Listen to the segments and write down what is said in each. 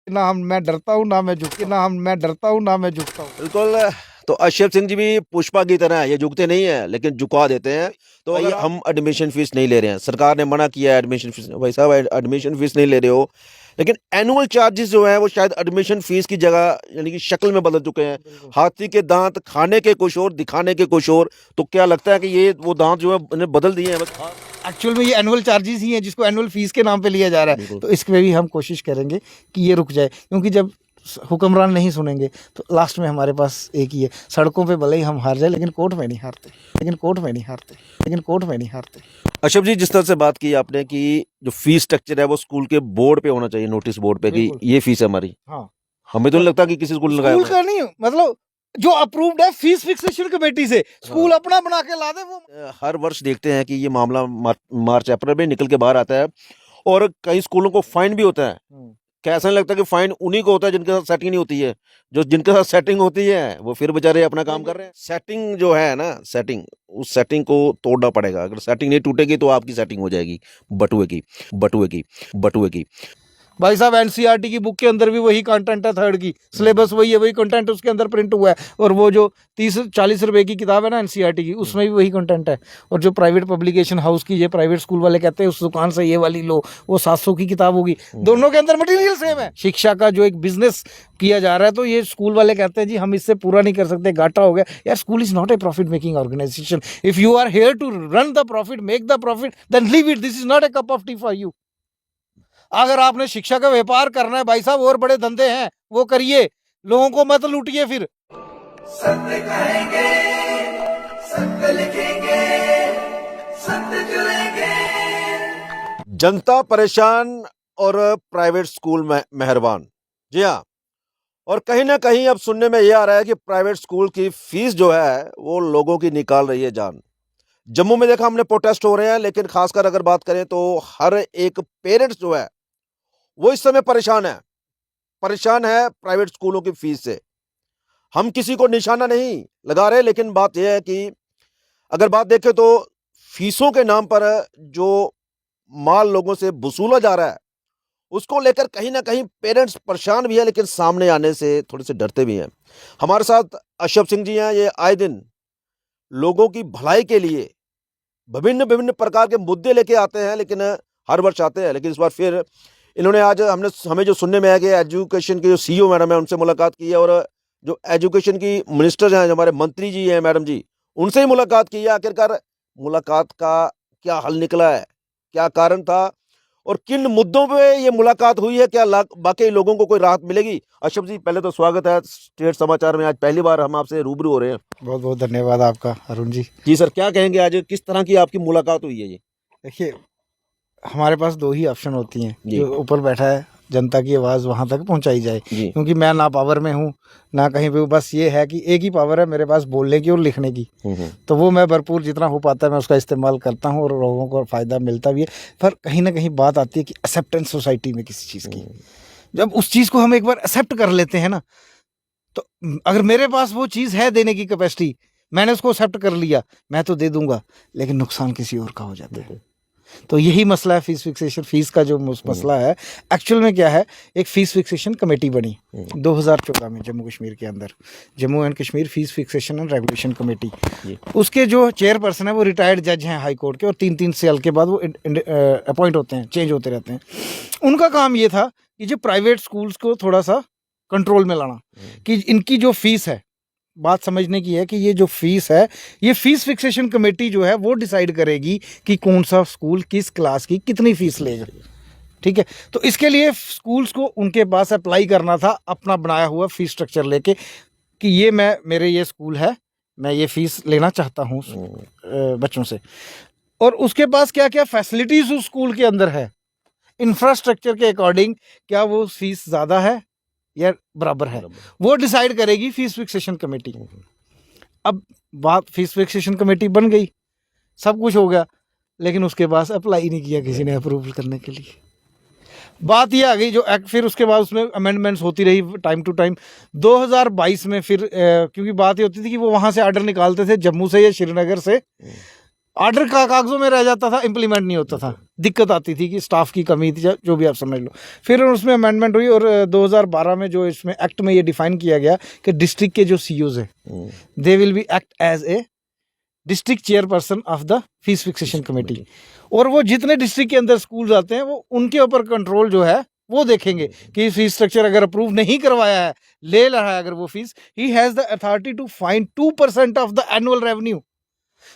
ना हम मैं डरता हूँ ना मैं झुक ना हम मैं डरता हूँ ना मैं झुकता हूँ। बिल्कुल। तो अशरफ सिंह जी भी पुष्पा की तरह है, ये झुकते नहीं है लेकिन झुका देते हैं। तो भाई हम एडमिशन फीस नहीं ले रहे हैं, सरकार ने मना किया है एडमिशन फीस, भाई साहब एडमिशन फीस नहीं ले रहे हो, लेकिन एनुअल चार्जेस जो है वो शायद एडमिशन फीस की जगह यानी कि शक्ल में बदल चुके हैं। हाथी के दांत खाने के कुछ और दिखाने के कुछ और। तो क्या लगता है कि ये वो दांत जो है इन्हें बदल दिए हैं बस? एक्चुअल में ये एनुअल चार्जेस ही हैं जिसको एनुअल फीस के नाम पे लिया जा रहा है। तो इस पे भी हम कोशिश करेंगे कि ये रुक जाए, क्योंकि जब हुक्मरान नहीं सुनेंगे तो लास्ट में हमारे पास एक ही है, सड़कों पे भले ही हम हार जाए लेकिन कोर्ट में नहीं हारते, लेकिन कोर्ट में नहीं हारते, लेकिन कोर्ट में नहीं हारते। अशरफ जी, जिस तरह से बात की आपने कि जो फीस स्ट्रक्चर है वो स्कूल के बोर्ड पे होना चाहिए, नोटिस बोर्ड पे, कि बिल्कुल। ये फीस है हमारी, हाँ, हमें तो नहीं लगता कि किसी स्कूल ने लगाया स्कूल होगा। का नहीं, मतलब जो अप्रूव्ड है फीस फिक्सेशन कमेटी से, स्कूल अपना बना के ला दे वो। हर वर्ष देखते हैं कि ये मामला मार्च अप्रैल में निकल के बाहर आता है और कई स्कूलों को फाइन भी होता है। कैसा नहीं लगता कि फाइन उन्हीं को होता है जिनके साथ सेटिंग नहीं होती है, जो जिनके साथ सेटिंग होती है वो फिर बेचारे अपना काम कर रहे हैं। सेटिंग जो है ना, सेटिंग, उस सेटिंग को तोड़ना पड़ेगा। अगर सेटिंग नहीं टूटेगी तो आपकी सेटिंग हो जाएगी बटुए की, बटुए की, बटुए की। भाई साहब एनसीईआरटी की बुक के अंदर भी वही कंटेंट है, थर्ड की सिलेबस वही है, वही कंटेंट उसके अंदर प्रिंट हुआ है। और वो जो 30-40 रुपए की किताब है ना एनसीईआरटी की, उसमें भी वही कंटेंट है। और जो प्राइवेट पब्लिकेशन हाउस की, ये प्राइवेट स्कूल वाले कहते हैं उस दुकान से ये वाली लो, वो 700 की किताब होगी, दोनों के अंदर मटेरियल सेम है। शिक्षा का जो एक बिजनेस किया जा रहा है, तो ये स्कूल वाले कहते हैं जी हम इससे पूरा नहीं कर सकते, घाटा हो गया। यार school is not a profit making organization. If you are here to run the profit, make the profit, then leave it, this is not a cup of tea for you. अगर आपने शिक्षा का व्यापार करना है भाई साहब, और बड़े धंधे हैं वो करिए, लोगों को मत लूटिए। फिर सत्य कहेंगे, सत्य लिखेंगे, सत्य चलेंगे। जनता परेशान और प्राइवेट स्कूल में मेहरबान। जी हाँ, और कहीं ना कहीं अब सुनने में ये आ रहा है कि प्राइवेट स्कूल की फीस जो है वो लोगों की निकाल रही है जान। जम्मू में देखा हमने प्रोटेस्ट हो रहे हैं, लेकिन खासकर अगर बात करें तो हर एक पेरेंट्स जो है वो इस समय परेशान है प्राइवेट स्कूलों की फीस से। हम किसी को निशाना नहीं लगा रहे, लेकिन बात यह है कि अगर बात देखें तो फीसों के नाम पर जो माल लोगों से वसूला जा रहा है उसको लेकर कहीं ना कहीं पेरेंट्स परेशान भी है, लेकिन सामने आने से थोड़े से डरते भी हैं। हमारे साथ अशरफ सिंह जी हैं, ये आए दिन लोगों की भलाई के लिए विभिन्न विभिन्न प्रकार के मुद्दे लेके आते हैं, लेकिन हर वर्ष आते हैं। लेकिन इस बार फिर इन्होंने आज हमें जो सुनने में आया कि एजुकेशन के जो सीईओ मैडम है उनसे मुलाकात की है, और जो एजुकेशन की मिनिस्टर हैं, जो हमारे मंत्री जी हैं मैडम जी, उनसे ही मुलाकात की है। आखिरकार मुलाकात का क्या हल निकला है, क्या कारण था, और किन मुद्दों पे ये मुलाकात हुई है, क्या बाकी लोगों को कोई राहत मिलेगी? अशरफ जी, पहले तो स्वागत है स्टेट समाचार में, आज पहली बार हम आपसे रूबरू हो रहे हैं। बहुत बहुत धन्यवाद आपका अरुण जी। जी सर, क्या कहेंगे आज किस तरह की आपकी मुलाकात हुई है? ये देखिए, हमारे पास दो ही ऑप्शन होती हैं, जी। जो ऊपर बैठा है जनता की आवाज़ वहाँ तक पहुँचाई जाए, जी। क्योंकि मैं ना पावर में हूँ ना कहीं पे। बस ये है कि एक ही पावर है मेरे पास, बोलने की और लिखने की। तो वो मैं भरपूर जितना हो पाता है मैं उसका इस्तेमाल करता हूँ, और लोगों को फ़ायदा मिलता भी है। पर कहीं ना कहीं बात आती है कि एक्सेप्टेंस सोसाइटी में किसी चीज़ की, जब उस चीज़ को हम एक बार एक्सेप्ट कर लेते हैं ना, तो अगर मेरे पास वो चीज़ है देने की कैपेसिटी, मैंने उसको एक्सेप्ट कर लिया, मैं तो दे दूंगा, लेकिन नुकसान किसी और का हो जाता है। तो यही मसला है फीस फिक्सेशन। फीस का जो मसला है एक्चुअल में क्या है, एक फीस फिक्सेशन कमेटी बनी 2014 में जम्मू कश्मीर के अंदर, Jammu and Kashmir fees fixation and regulation committee. उसके जो चेयरपर्सन है वो रिटायर्ड जज हैं हाई कोर्ट के, और 3-3 साल के बाद वो अपॉइंट होते हैं, चेंज होते रहते हैं। उनका काम ये था कि जो प्राइवेट स्कूल्स को थोड़ा सा कंट्रोल में लाना, कि इनकी जो फीस है, बात समझने की है कि ये जो फीस है, ये फीस फिक्सेशन कमेटी जो है वो डिसाइड करेगी कि कौन सा स्कूल किस क्लास की कितनी फीस लेगा। ठीक है, तो इसके लिए स्कूल्स को उनके पास अप्लाई करना था अपना बनाया हुआ फीस स्ट्रक्चर लेके, कि ये मेरे ये स्कूल है, मैं ये फीस लेना चाहता हूँ बच्चों से। और उसके पास क्या क्या फैसिलिटीज उस स्कूल के अंदर है, इंफ्रास्ट्रक्चर के अकॉर्डिंग क्या वो फीस ज़्यादा है या बराबर है, वो डिसाइड करेगी फीस फिक्सेशन कमेटी। अब बात फीस फिक्सेशन कमेटी बन गई, सब कुछ हो गया, लेकिन उसके पास अप्लाई नहीं किया किसी ने अप्रूवल करने के लिए। बात ये आ गई जो एक्ट, फिर उसके बाद उसमें अमेंडमेंट्स होती रही टाइम टू टाइम। 2022 में फिर क्योंकि बात ये होती थी कि वो वहाँ से आर्डर निकालते थे जम्मू से या श्रीनगर से, ऑर्डर का कागजों में रह जाता था, इम्प्लीमेंट नहीं होता था, दिक्कत आती थी कि स्टाफ की कमी थी, जो भी आप समझ लो। फिर उसमें अमेंडमेंट हुई और 2012 में जो इसमें एक्ट में ये डिफाइन किया गया कि डिस्ट्रिक्ट के जो सीईओज हैं they will be act as a district chairperson of the fees fixation committee, और वो जितने डिस्ट्रिक्ट के अंदर स्कूल आते हैं वो उनके ऊपर कंट्रोल जो है वो देखेंगे कि फीस स्ट्रक्चर अगर अप्रूव नहीं करवाया है, ले रहा है अगर वो fees, he has the authority to fine 2% of the annual revenue.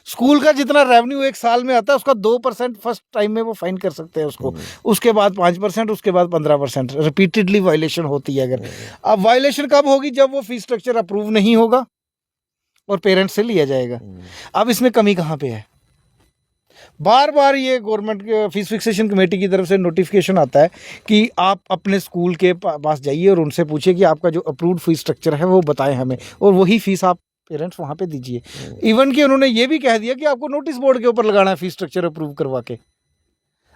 School का जितना रेवेन्यू एक साल में आता है उसका 2% फर्स्ट टाइम में वो फाइन कर सकते हैं उसको, उसके बाद 5%, उसके बाद 15%। रिपीटेडली वायलेशन होती है अगर। अब वायलेशन कब होगी? जब वो फीस स्ट्रक्चर अप्रूव नहीं होगा और पेरेंट्स से लिया जाएगा। अब इसमें कमी कहाँ पे है? बार बार ये गवर्नमेंट के फीस फिक्सेशन कमेटी की तरफ से नोटिफिकेशन आता है कि आप अपने स्कूल के पास जाइए और उनसे पूछिए कि आपका जो अप्रूव्ड फीस स्ट्रक्चर है वो बताएं हमें, और वही फीस आप पेरेंट्स वहाँ पे दीजिए। इवन कि उन्होंने ये भी कह दिया कि आपको नोटिस बोर्ड के ऊपर लगाना है फीस स्ट्रक्चर अप्रूव करवा के।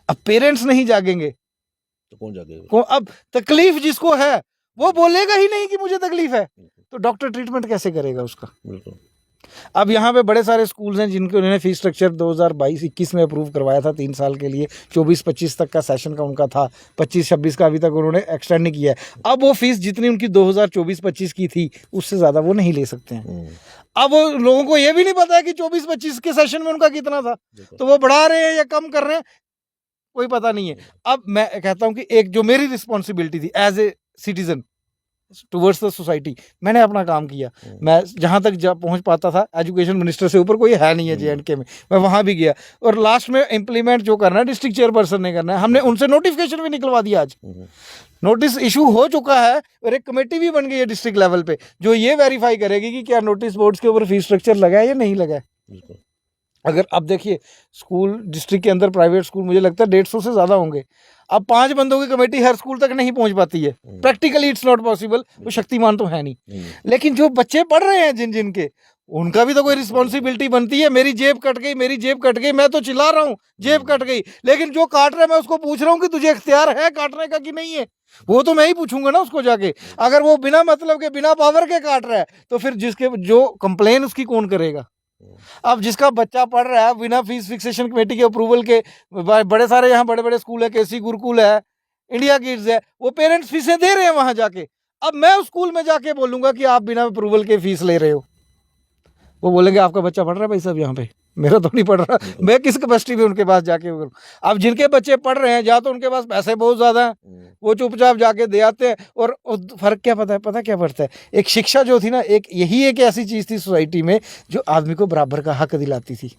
अब पेरेंट्स नहीं जागेंगे तो कौन जागेगा? अब तकलीफ जिसको है वो बोलेगा ही नहीं कि मुझे तकलीफ है, तो डॉक्टर ट्रीटमेंट कैसे करेगा उसका? बिल्कुल। अब यहाँ पे बड़े सारे स्कूल्स हैं जिनके उन्होंने फीस स्ट्रक्चर 2022-21 में अप्रूव करवाया था 3 साल के लिए, 24-25 तक का सेशन का उनका था, 25-26 का अभी तक उन्होंने एक्सटेंड नहीं किया है। अब वो फीस जितनी उनकी 2024-25 की थी उससे ज़्यादा वो नहीं ले सकते हैं। अब वो लोगों को ये भी नहीं पता है कि 24-25 के सेशन में उनका कितना था, तो वो बढ़ा रहे हैं या कम कर रहे हैं कोई पता नहीं है। अब मैं कहता हूँ कि एक जो मेरी रिस्पॉन्सिबिलिटी थी as a citizen towards the society, मैंने अपना काम किया। मैं जहाँ तक पहुँच पाता था, एजुकेशन मिनिस्टर से ऊपर कोई है नहीं है JNK में, मैं वहाँ भी गया और लास्ट में इम्प्लीमेंट जो करना है डिस्ट्रिक्ट चेयरपर्सन ने करना है। हमने उनसे नोटिफिकेशन भी निकलवा दिया, आज नोटिस इशू हो चुका है और एक कमेटी भी बन गई है डिस्ट्रिक्ट लेवल पे जो ये वेरीफाई करेगी कि क्या नोटिस बोर्ड्स के ऊपर फीस स्ट्रक्चर लगा है या नहीं लगा है। अगर अब देखिए स्कूल डिस्ट्रिक्ट के अंदर प्राइवेट स्कूल मुझे लगता है 150 से ज़्यादा होंगे। अब 5 बंदों की कमेटी हर स्कूल तक नहीं पहुंच पाती है, प्रैक्टिकली इट्स नॉट पॉसिबल, वो शक्तिमान तो है नहीं। लेकिन जो बच्चे पढ़ रहे हैं जिन जिन के, उनका भी तो कोई रिस्पॉन्सिबिलिटी बनती है। मेरी जेब कट गई, मेरी जेब कट गई, मैं तो चिल्ला रहा हूँ जेब कट गई, लेकिन जो काट रहा है मैं उसको पूछ रहा हूँ कि तुझे इख्तियार है काटने का कि नहीं है, वो तो मैं ही पूछूंगा ना उसको जाके। अगर वो बिना मतलब के बिना पावर के काट रहा है तो फिर जिसके जो कंप्लेन उसकी कौन करेगा? अब जिसका बच्चा पढ़ रहा है बिना फीस फिक्सेशन कमेटी के अप्रूवल के, बड़े सारे यहाँ बड़े बड़े स्कूल है, KC गुरुकुल है, इंडिया किड्स है, वो पेरेंट्स फीसें दे रहे हैं वहां जाके। अब मैं उस स्कूल में जाके बोलूंगा कि आप बिना अप्रूवल के फीस ले रहे हो, वो बोलेंगे आपका बच्चा पढ़ रहा है भाई साहब यहाँ पे, मेरा तो नहीं पढ़ रहा, मैं किस कैपेसिटी में उनके पास जाके करूं? अब जिनके बच्चे पढ़ रहे हैं या तो उनके पास पैसे बहुत ज़्यादा हैं, वो चुपचाप जाके दे आते हैं। और फ़र्क क्या पता क्या पड़ता है? एक शिक्षा जो थी ना, एक यही एक ऐसी चीज़ थी सोसाइटी में जो आदमी को बराबर का हक दिलाती थी,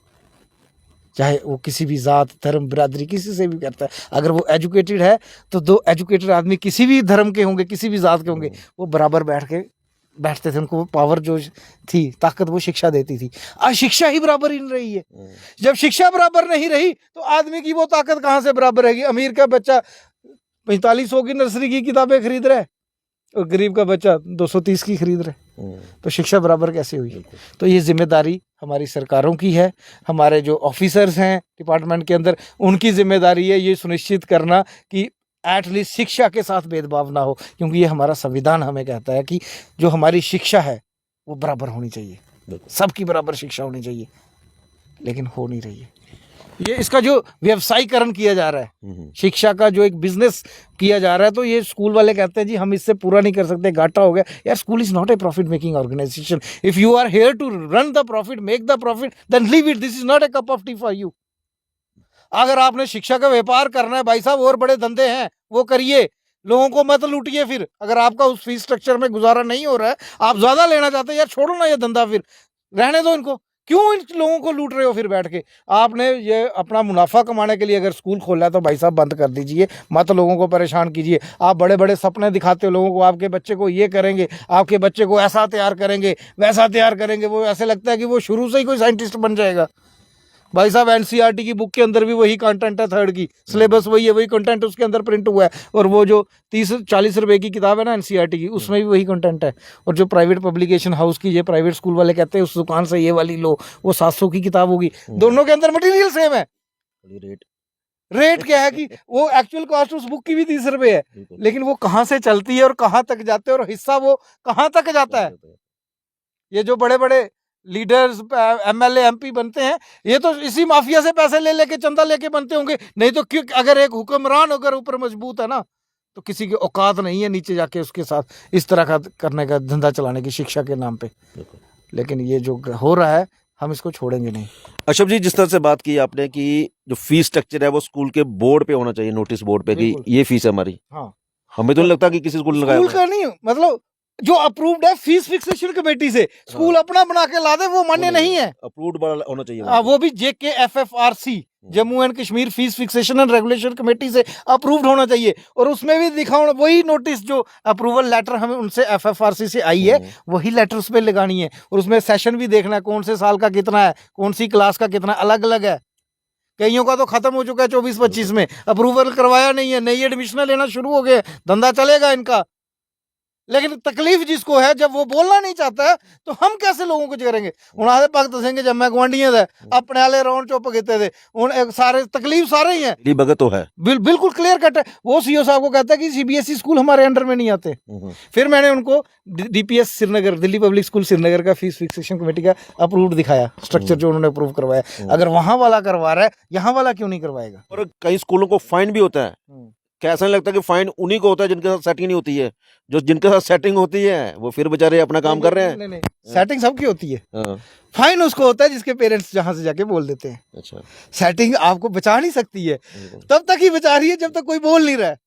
चाहे वो किसी भी ज़ात धर्म बिरादरी किसी से भी करता है। अगर वो एजुकेटेड है तो 2 एजुकेटेड आदमी किसी भी धर्म के होंगे, किसी भी ज़ात के होंगे, वो बराबर बैठते थे, उनको पावर जो थी, ताकत वो शिक्षा देती थी। आज शिक्षा ही बराबर ही नहीं रही है। जब शिक्षा बराबर नहीं रही तो आदमी की वो ताकत कहाँ से बराबर रहेगी? अमीर का बच्चा 4500 की नर्सरी की किताबें खरीद रहा है और गरीब का बच्चा 230 की खरीद रहा है, तो शिक्षा बराबर कैसे हुई? तो ये जिम्मेदारी हमारी सरकारों की है, हमारे जो ऑफिसर्स हैं डिपार्टमेंट के अंदर, उनकी जिम्मेदारी है ये सुनिश्चित करना कि एटलीस्ट शिक्षा के साथ भेदभाव ना हो, क्योंकि ये हमारा संविधान हमें कहता है कि जो हमारी शिक्षा है वो बराबर होनी चाहिए, सबकी बराबर शिक्षा होनी चाहिए, लेकिन हो नहीं रही है। ये इसका जो व्यवसायीकरण किया जा रहा है, शिक्षा का जो एक बिजनेस किया जा रहा है, तो ये स्कूल वाले कहते हैं जी हम इससे पूरा नहीं कर सकते, घाटा हो गया। यार school is not a profit making organization. If you are here to run the profit, make the profit, then leave it, this is not a cup of tea for you. अगर आपने शिक्षा का व्यापार करना है भाई साहब, और बड़े धंधे हैं वो करिए, लोगों को मत लूटिए। फिर अगर आपका उस फीस स्ट्रक्चर में गुजारा नहीं हो रहा है, आप ज्यादा लेना चाहते हैं, यार छोड़ो ना ये धंधा, फिर रहने दो इनको। क्यों इन लोगों को लूट रहे हो फिर बैठ के? आपने ये अपना मुनाफा कमाने के लिए अगर स्कूल खोला है तो भाई साहब बंद कर दीजिए, मत लोगों को परेशान कीजिए। आप बड़े बड़े सपने दिखाते हो लोगों को, आपके बच्चे को ये करेंगे, आपके बच्चे को ऐसा तैयार करेंगे, वैसा तैयार करेंगे, वो ऐसे लगता है कि वो शुरू से ही कोई साइंटिस्ट बन जाएगा। भाई साहब NCERT की बुक के अंदर भी वही कंटेंट है, 3rd की सिलेबस वही है, वही कंटेंट उसके अंदर प्रिंट हुआ है, और वो जो 30-40 रुपए की किताब है ना NCERT की, उसमें भी वही कंटेंट है। और जो प्राइवेट पब्लिकेशन हाउस की, ये प्राइवेट स्कूल वाले कहते हैं उस दुकान से ये वाली लो, वो 700 की किताब होगी, दोनों के अंदर मटेरियल सेम है। रेट क्या है कि वो एक्चुअल कॉस्ट उस बुक की भी 30 रुपए है, लेकिन वो कहाँ से चलती है और कहाँ तक जाते हैं और हिस्सा वो कहाँ तक जाता है। ये जो बड़े बड़े लीडर्स एमएलए एमपी बनते हैं, ये तो इसी माफिया से पैसे ले लेके चंदा लेके बनते होंगे। नहीं तो क्यों, अगर एक हुक्मरान अगर ऊपर मजबूत है ना, तो किसी की औकात नहीं है नीचे जाके उसके साथ इस तरह का करने का, धंधा चलाने की, शिक्षा के नाम पे। लेकिन ये जो हो रहा है हम इसको छोड़ेंगे नहीं। अशरफ जी, जिस तरह से बात की आपने कि जो फीस स्ट्रक्चर है वो स्कूल के बोर्ड पे होना चाहिए, नोटिस बोर्ड पे, कि बिल्कुल। ये फीस है हमारी। हाँ, हमें तो नहीं लगता कि किसी स्कूल ने लगाया स्कूल होगा। का नहीं, मतलब जो अप्रूव्ड है फीस फिक्सेशन कमेटी से, स्कूल अपना बना के ला दे वो मान्य नहीं है। अप्रूव्ड वाला होना चाहिए वहाँ पे। वो भी JKFFRC, Jammu and Kashmir fees fixation and regulation committee से अप्रूव्ड होना चाहिए। और उसमें भी दिखाओ वही नोटिस, जो अप्रूवल लेटर हमें उनसे FFRC से आई है, वही लेटर उसमें लगानी है। और उसमें सेशन भी देखना है, कौन से साल का कितना है, कौन सी क्लास का कितना, अलग अलग है। कईयों का तो खत्म हो चुका है 24-25 में, अप्रूवल करवाया नहीं है, नई एडमिशन लेना शुरू हो गए, धंधा चलेगा इनका। लेकिन तकलीफ जिसको है, जब वो बोलना नहीं चाहता है तो हम कैसे लोगों को करेंगे। उन्होंने पग दसेंगे जब मैं गुआंढियां थे अपने वाले राउंड चुप कीते थे, सारे तकलीफ सारे ही हैं। दिली भगत तो है। बिल्कुल क्लियर कट है। वो सीओ साहब को कहता है कि CBSE स्कूल हमारे अंडर में नहीं आते। फिर मैंने उनको DPS Srinagar, Delhi public school Srinagar का फीस फिक्सेशन कमेटी का अप्रूव्ड दिखाया, स्ट्रक्चर जो उन्होंने अप्रूव करवाया। अगर वहां वाला करवा रहा है, यहाँ वाला क्यों नहीं करवाएगा। और कई स्कूलों को फाइन भी होता है। क्या ऐसा नहीं लगता कि फाइन उन्हीं को होता है जिनके साथ सेटिंग नहीं होती है? जो जिनके साथ सेटिंग होती है वो फिर बेचारे अपना काम कर रहे हैं। नहीं, सेटिंग सबकी होती है। हाँ। फाइन उसको होता है जिसके पेरेंट्स जहां से जाके बोल देते हैं। अच्छा। सेटिंग आपको बचा नहीं सकती है, तब तक ही बचा रही है जब तक कोई बोल नहीं रहा है।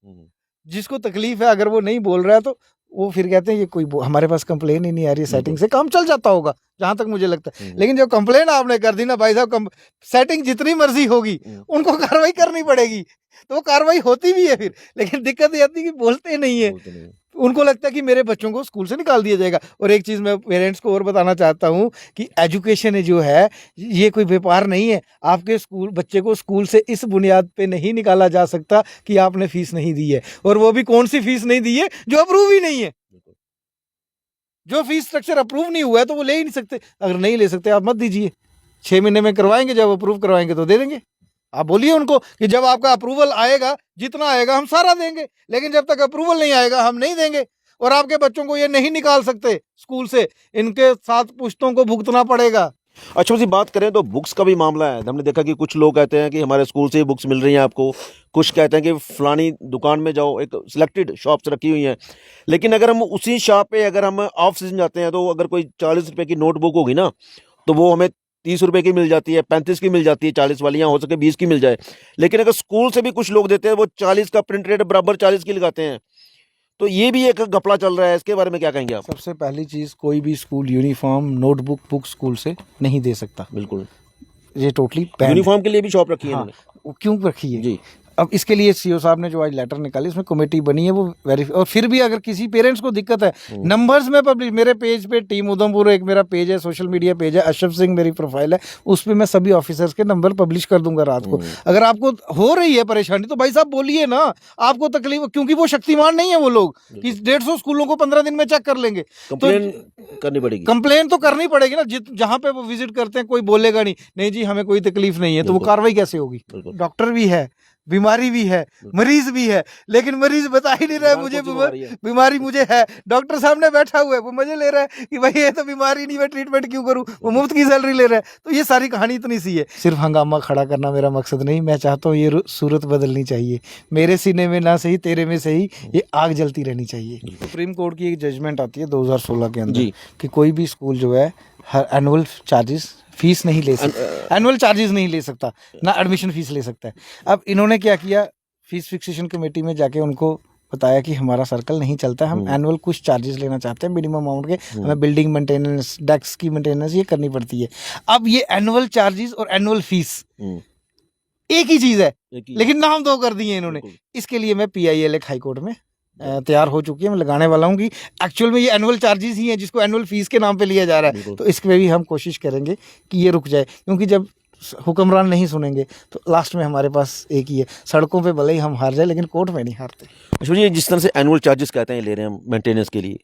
जिसको तकलीफ है, अगर वो नहीं बोल रहा है तो वो फिर कहते हैं ये कोई हमारे पास कंप्लेन ही नहीं आ रही है, सेटिंग से काम चल जाता होगा, जहां तक मुझे लगता है। लेकिन जब कंप्लेन आपने कर दी ना भाई साहब, सेटिंग जितनी मर्जी होगी उनको कार्रवाई करनी पड़ेगी, तो वो कार्रवाई होती भी है फिर। लेकिन दिक्कत ये आती है कि बोलते नहीं है। उनको लगता है कि मेरे बच्चों को स्कूल से निकाल दिया जाएगा। और एक चीज़ मैं पेरेंट्स को और बताना चाहता हूँ कि एजुकेशन जो है ये कोई व्यापार नहीं है। आपके स्कूल बच्चे को स्कूल से इस बुनियाद पे नहीं निकाला जा सकता कि आपने फीस नहीं दी है, और वो भी कौन सी फीस नहीं दी है, जो अप्रूव ही नहीं है। जो फीस स्ट्रक्चर अप्रूव नहीं हुआ है तो वो ले ही नहीं सकते। अगर नहीं ले सकते आप मत दीजिए, 6 महीने में करवाएंगे, जब अप्रूव करवाएंगे तो दे देंगे। आप बोलिए उनको कि जब आपका अप्रूवल आएगा, जितना आएगा हम सारा देंगे, लेकिन जब तक अप्रूवल नहीं आएगा हम नहीं देंगे। और आपके बच्चों को ये नहीं निकाल सकते स्कूल से, इनके साथ पुश्तों को भुगतना पड़ेगा। अच्छा जी, बात करें तो बुक्स का भी मामला है। हमने देखा कि कुछ लोग कहते हैं कि हमारे स्कूल से ही बुक्स मिल रही हैं आपको, कुछ कहते हैं कि फलानी दुकान में जाओ, एक सिलेक्टेड शॉप्स रखी हुई हैं। लेकिन अगर हम उसी शॉप पे अगर हम ऑफ सीजन जाते हैं तो अगर कोई 40 रुपए की नोटबुक होगी ना, तो वो हमें 30 रुपए की मिल जाती है, 35 की मिल जाती है, 40 वाली, या हो सके 20 की मिल जाए। लेकिन अगर स्कूल से भी कुछ लोग देते हैं, वो 40 का प्रिंट रेट बराबर 40 की लगाते हैं। तो ये भी एक घपला चल रहा है, इसके बारे में क्या कहेंगे आप? सबसे पहली चीज़, कोई भी school uniform notebook book school से नहीं दे सकता। बिल्कुल, ये टोटली बैन। यूनिफॉर्म के लिए भी शॉप रखी है हाँ, इन्होंने। क्यों रखी है जी। अब इसके लिए सीओ साहब ने जो आज लेटर निकाली, उसमें कमेटी बनी है, वो वेरीफाई। और फिर भी अगर किसी पेरेंट्स को दिक्कत है, नंबर्स में पब्लिश, मेरे पेज पे टीम उधमपुर एक मेरा पेज है, सोशल मीडिया पेज है, अशरफ सिंह मेरी प्रोफाइल है, उस पर मैं सभी ऑफिसर्स के नंबर पब्लिश कर दूंगा रात को। अगर आपको हो रही है परेशानी तो भाई साहब बोलिए ना, आपको तकलीफ, क्योंकि वो शक्तिमान नहीं है वो लोग कि 150 स्कूलों को 15 दिन में चेक कर लेंगे। कंप्लेन करनी पड़ेगी। कंप्लेन तो करनी पड़ेगी ना, जहां पे वो विजिट करते हैं कोई बोलेगा नहीं जी हमें कोई तकलीफ नहीं है, तो वो कार्रवाई कैसे होगी। डॉक्टर भी है, बीमारी भी है, मरीज भी है, लेकिन मरीज बता ही नहीं रहा है मुझे बीमारी मुझे है। डॉक्टर सामने बैठा हुआ है, वो मजे ले रहा है कि भाई ये तो बीमारी नहीं, मैं ट्रीटमेंट क्यों करूं, वो मुफ्त की सैलरी ले रहा है। तो ये सारी कहानी इतनी सी है। सिर्फ हंगामा खड़ा करना मेरा मकसद नहीं, मैं चाहता हूँ ये सूरत बदलनी चाहिए। मेरे सीने में ना सही, तेरे में सही, ये आग जलती रहनी चाहिए। सुप्रीम कोर्ट की एक जजमेंट आती है 2016 के अंदर कि कोई भी स्कूल जो है हर एनुअल चार्जेस फीस नहीं ले सकता, एनुअल चार्जेस नहीं ले सकता, ना एडमिशन फीस ले सकता है। अब इन्होंने क्या किया, फीस फिक्सेशन कमेटी में जाके उनको बताया कि हमारा सर्कल नहीं चलता, हम एनुअल कुछ चार्जेस लेना चाहते हैं मिनिमम अमाउंट के, हमें बिल्डिंग मेंटेनेंस, डेस्क की मेंटेनेंस ये करनी पड़ती है। अब ये एनुअल चार्जेस और एनुअल फीस एक ही चीज़ है, लेकिन नाम दो कर दिए इन्होंने। इसके लिए मैं PIL हाई कोर्ट में तैयार हो चुकी है, मैं लगाने वाला हूँ कि एक्चुअल में ये एनुअल चार्जेस ही हैं जिसको एनुअल फीस के नाम पे लिया जा रहा है। तो इसमें भी हम कोशिश करेंगे कि ये रुक जाए, क्योंकि जब हुक्मरान नहीं सुनेंगे तो लास्ट में हमारे पास एक ही है, सड़कों पे भले ही हम हार जाए लेकिन कोर्ट में नहीं हारते। अच्छा जी, जिस तरह से एनुअल चार्जेस कहते हैं ले रहे हैं मेंटेनेंस के लिए,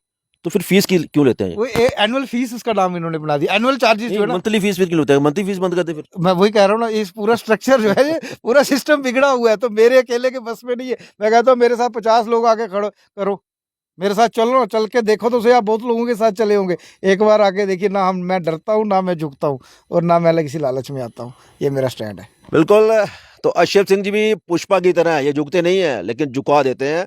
तो फिर फीस की क्यों लेते हैं? वो एनुअल फीस उसका नाम इन्होंने बना दिया, एनुअल चार्जेस जो है ना। मंथली फीस फिर क्यों लेते हैं? मंथली फीस बंद करते फिर। मैं वही कह रहा हूँ ना, इस पूरा स्ट्रक्चर जो है, पूरा सिस्टम बिगड़ा हुआ है, तो मेरे अकेले के बस में नहीं है। मैं कहता हूँ मेरे साथ 50 लोग आके खड़ो करो, मेरे साथ चलो, चल के देखो तो सही, आप बहुत लोगों के साथ चले होंगे। एक बार आके देखिए ना, मैं डरता हूँ ना मैं झुकता हूँ और ना मैं किसी लालच में आता हूँ। ये मेरा स्टैंड है। बिल्कुल। तो अशरफ सिंह जी भी पुष्पा की तरह है, ये झुकते नहीं है लेकिन झुका देते हैं।